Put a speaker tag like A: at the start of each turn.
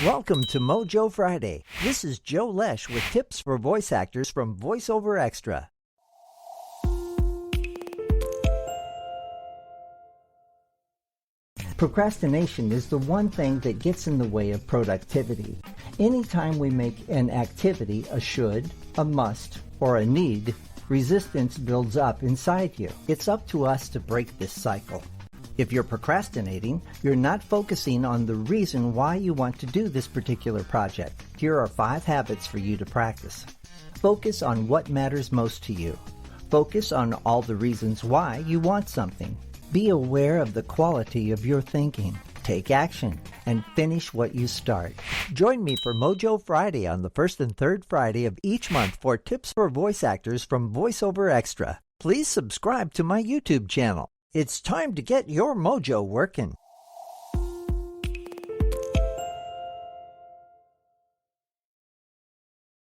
A: Welcome to Mojo Friday. This is Joe Lesh with tips for voice actors from VoiceOver Extra. Procrastination is the one thing that gets in the way of productivity. Anytime we make an activity a should, a must, or a need, resistance builds up inside you. It's up to us to break this cycle. If you're procrastinating, you're not focusing on the reason why you want to do this particular project. Here are 5 habits for you to practice. Focus on what matters most to you. Focus on all the reasons why you want something. Be aware of the quality of your thinking. Take action and finish what you start. Join me for Mojo Friday on the first and third Friday of each month for tips for voice actors from VoiceOver Extra. Please subscribe to my YouTube channel. It's time to get your mojo working.